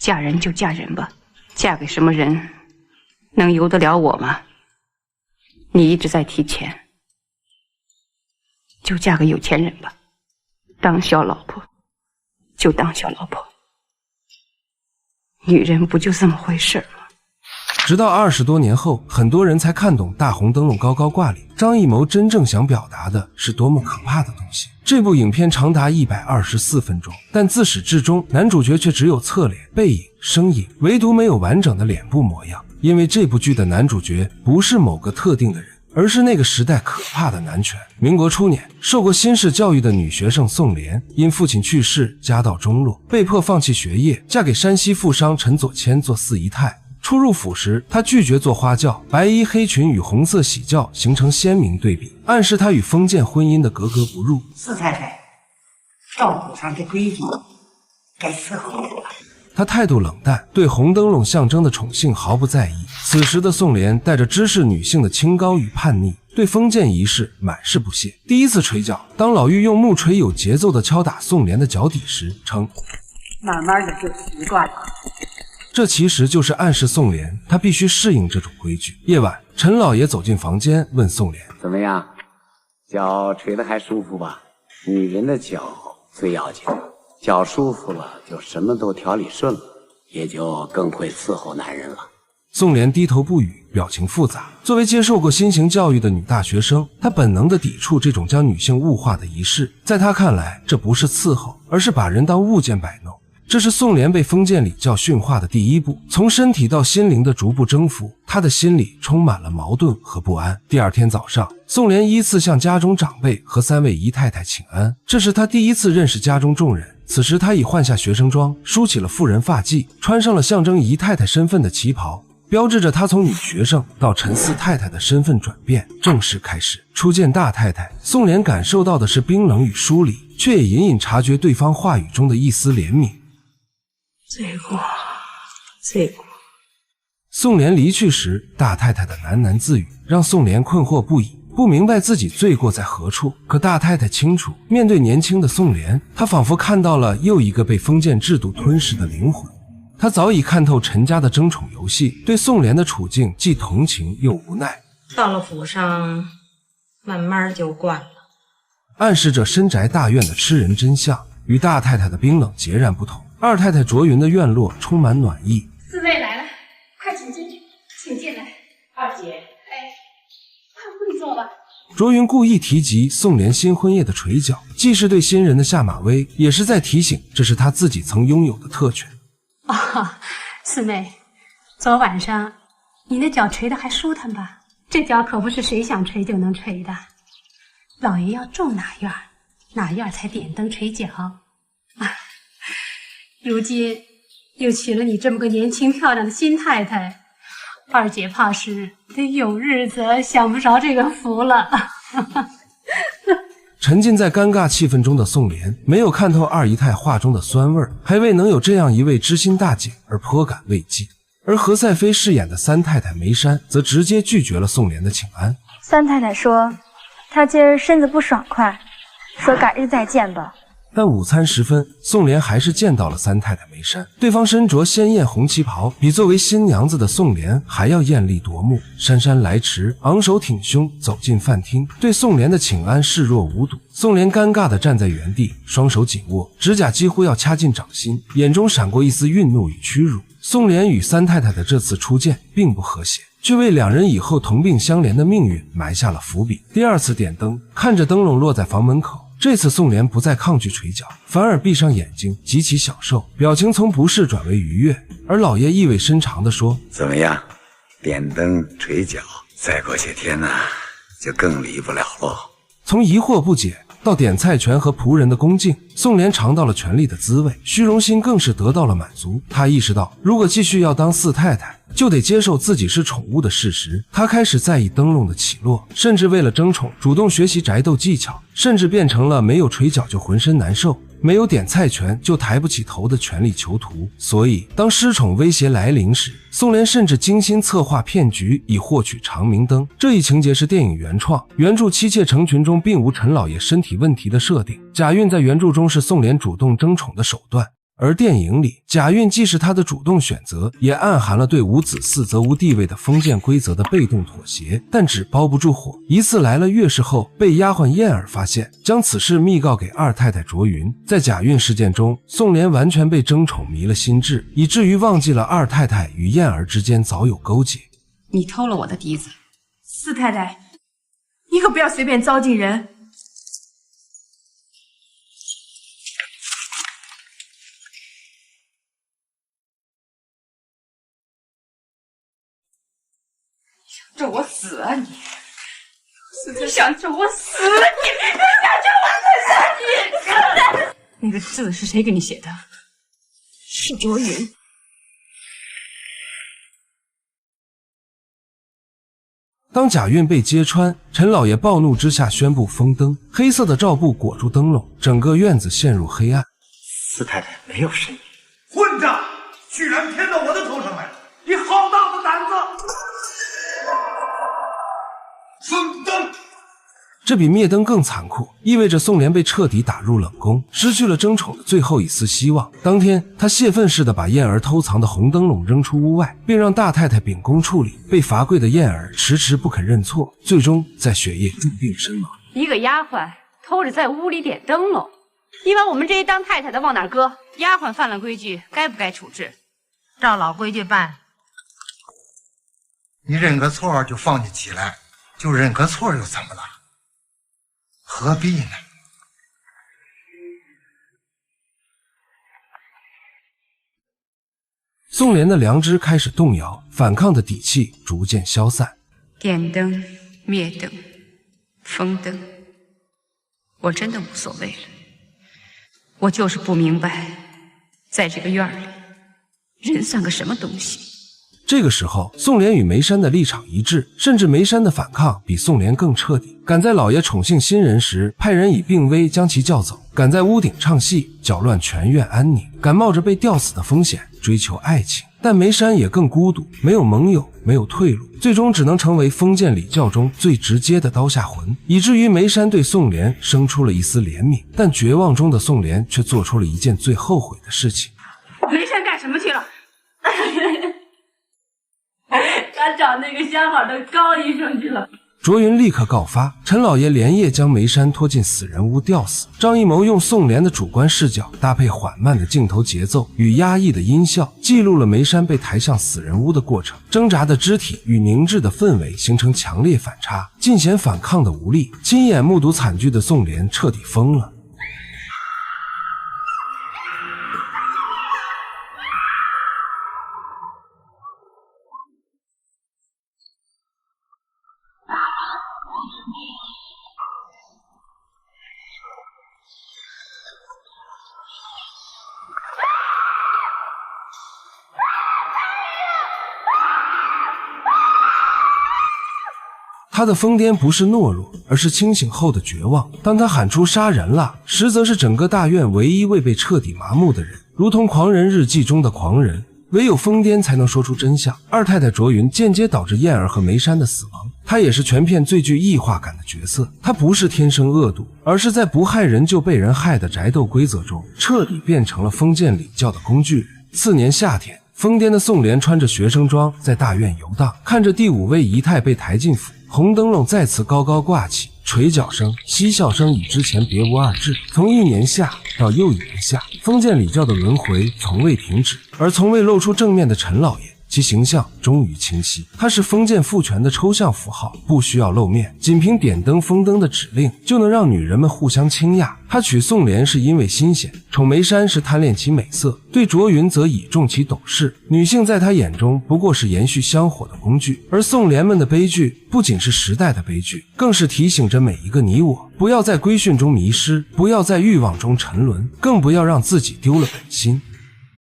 嫁人就嫁人吧，嫁给什么人能由得了我吗？你一直在提钱，就嫁个有钱人吧，当小老婆就当小老婆。女人不就这么回事吗？直到20多年后，很多人才看懂大红灯笼高高挂里张艺谋真正想表达的是多么可怕的东西。这部影片长达124分钟，但自始至终男主角却只有侧脸、背影、声音，唯独没有完整的脸部模样。因为这部剧的男主角不是某个特定的人，而是那个时代可怕的男权。民国初年，受过新式教育的女学生宋莲，因父亲去世，家道中落，被迫放弃学业，嫁给山西富商陈佐谦做四姨太。初入府时，她拒绝做花轿，白衣黑裙与红色喜轿形成鲜明对比，暗示她与封建婚姻的格格不入。四太太，照府上的规矩，该伺候人了。他态度冷淡，对红灯笼象征的宠幸毫不在意。此时的宋莲带着知识女性的清高与叛逆，对封建仪式满是不屑。第一次捶脚，当老妪用木锤有节奏地敲打宋莲的脚底时，称慢慢的就习惯了。这其实就是暗示宋莲她必须适应这种规矩。夜晚，陈老爷走进房间，问宋莲：“怎么样，脚捶得还舒服吧？女人的脚最要紧，脚舒服了，就什么都条理顺了，也就更会伺候男人了。”宋莲低头不语，表情复杂。作为接受过新型教育的女大学生，她本能地抵触这种将女性物化的仪式。在她看来，这不是伺候，而是把人当物件摆弄。这是宋莲被封建礼教驯化的第一步，从身体到心灵的逐步征服。她的心里充满了矛盾和不安。第二天早上，宋莲依次向家中长辈和3位姨太太请安，这是她第一次认识家中众人。此时她已换下学生装，梳起了妇人发髻，穿上了象征姨太太身份的旗袍，标志着她从女学生到陈四太太的身份转变正式开始。初见大太太，宋莲感受到的是冰冷与疏离，却也隐隐察觉对方话语中的一丝怜悯。罪过，罪过。宋莲离去时，大太太的喃喃自语让宋莲困惑不已，不明白自己罪过在何处。可大太太清楚，面对年轻的宋莲，她仿佛看到了又一个被封建制度吞噬的灵魂。她早已看透陈家的争宠游戏，对宋莲的处境既同情又无奈。到了府上，慢慢就惯了，暗示着深宅大院的吃人真相与大太太的冰冷截然不同。二太太卓云的院落充满暖意。四妹来了，快请进去，请进来。二姐，快会坐吧。卓云故意提及宋莲新婚夜的捶脚，既是对新人的下马威，也是在提醒这是她自己曾拥有的特权。四妹，昨晚上你那脚捶得还舒坦吧？这脚可不是谁想捶就能捶的，老爷要住哪院，哪院才点灯捶脚。如今又娶了你这么个年轻漂亮的新太太，二姐怕是得有日子享不着这个福了。沉浸在尴尬气氛中的宋莲没有看透二姨太话中的酸味，还为能有这样一位知心大姐而颇感慰藉。而何赛飞饰演的三太太梅山则直接拒绝了宋莲的请安。三太太说她今儿身子不爽快，说改日再见吧。但午餐时分，宋莲还是见到了三太太梅山。对方身着鲜艳红旗袍，比作为新娘子的宋莲还要艳丽夺目。姗姗来迟，昂首挺胸走进饭厅，对宋莲的请安视若无睹。宋莲尴尬地站在原地，双手紧握，指甲几乎要掐进掌心，眼中闪过一丝愠怒与屈辱。宋莲与三太太的这次初见并不和谐，却为两人以后同病相怜的命运埋下了伏笔。第二次点灯，看着灯笼落在房门口，这次宋莲不再抗拒捶脚，反而闭上眼睛极其享受，表情从不适转为愉悦。而老爷意味深长地说：“怎么样，点灯捶脚，再过些天呢，就更离不了喽。”从疑惑不解到点菜权和仆人的恭敬，宋莲尝到了权力的滋味，虚荣心更是得到了满足。她意识到，如果继续要当四太太，就得接受自己是宠物的事实。她开始在意灯笼的起落，甚至为了争宠主动学习宅斗技巧，甚至变成了没有捶脚就浑身难受，没有点菜权就抬不起头的权力囚徒。所以当失宠威胁来临时，宋莲甚至精心策划骗局以获取长明灯。这一情节是电影原创，原著《妻妾成群》中并无陈老爷身体问题的设定，假孕在原著中是宋莲主动争宠的手段。而电影里，贾韵既是他的主动选择，也暗含了对无子嗣则无地位的封建规则的被动妥协。但纸包不住火，一次来了月事后，被丫鬟燕儿发现，将此事密告给二太太卓云。在贾韵事件中，宋濂完全被争宠迷了心智，以至于忘记了二太太与燕儿之间早有勾结。你偷了我的笛子，四太太，你可不要随便糟践人。咒我死啊你！你想咒我死啊你！你想咒我死啊你！那个字是谁给你写的？是卓云。当贾韵被揭穿，陈老爷暴怒之下宣布封灯，黑色的罩布裹住灯笼，整个院子陷入黑暗。四太太没有身影。混账！居然偏到我的头上来了！你好大的胆子！封灯！这比灭灯更残酷，意味着宋濂被彻底打入冷宫，失去了争宠的最后一丝希望。当天，他泄愤似的把燕儿偷藏的红灯笼扔出屋外，并让大太太秉公处理。被罚跪的燕儿迟迟不肯认错，最终在雪夜注定身亡。一个丫鬟偷着在屋里点灯笼，你把我们这些当太太的往哪搁？丫鬟犯了规矩，该不该处置？照老规矩办。你认个错就放你起来，就认个错又怎么了？何必呢？宋濂的良知开始动摇，反抗的底气逐渐消散。点灯、灭灯、封灯，我真的无所谓了。我就是不明白，在这个院里，人算个什么东西？这个时候，宋濂与梅山的立场一致，甚至梅山的反抗比宋濂更彻底。敢在老爷宠幸新人时派人以病危将其叫走，敢在屋顶唱戏搅乱全院安宁，敢冒着被吊死的风险追求爱情。但梅山也更孤独，没有盟友，没有退路，最终只能成为封建礼教中最直接的刀下魂，以至于梅山对宋濂生出了一丝怜悯。但绝望中的宋濂却做出了一件最后悔的事情。梅山干什么去了？他找那个相好的高医生去了。卓云立刻告发，陈老爷连夜将梅山拖进死人屋吊死。张艺谋用宋濂的主观视角，搭配缓慢的镜头节奏与压抑的音效，记录了梅山被抬向死人屋的过程。挣扎的肢体与凝滞的氛围形成强烈反差，尽显反抗的无力。亲眼目睹惨剧的宋濂彻底疯了。他的疯癫不是懦弱，而是清醒后的绝望。当他喊出杀人了，实则是整个大院唯一未被彻底麻木的人，如同《狂人日记》中的狂人，唯有疯癫才能说出真相。二太太卓云间接导致燕儿和梅山的死亡，她也是全片最具异化感的角色。她不是天生恶毒，而是在不害人就被人害的宅斗规则中，彻底变成了封建礼教的工具人。次年夏天，疯癫的宋濂穿着学生装在大院游荡，看着第5位姨太被抬进府，红灯笼再次高高挂起，捶脚声、嬉笑声与之前别无二致。从一年夏到又一年夏，封建礼教的轮回从未停止。而从未露出正面的陈老爷，其形象终于清晰。他是封建父权的抽象符号，不需要露面，仅凭点灯封灯的指令就能让女人们互相倾轧。他娶宋濂是因为新鲜，宠梅山是贪恋其美色，对卓云则倚重其懂事。女性在他眼中不过是延续香火的工具。而宋濂们的悲剧不仅是时代的悲剧，更是提醒着每一个你我，不要在规训中迷失，不要在欲望中沉沦，更不要让自己丢了本心。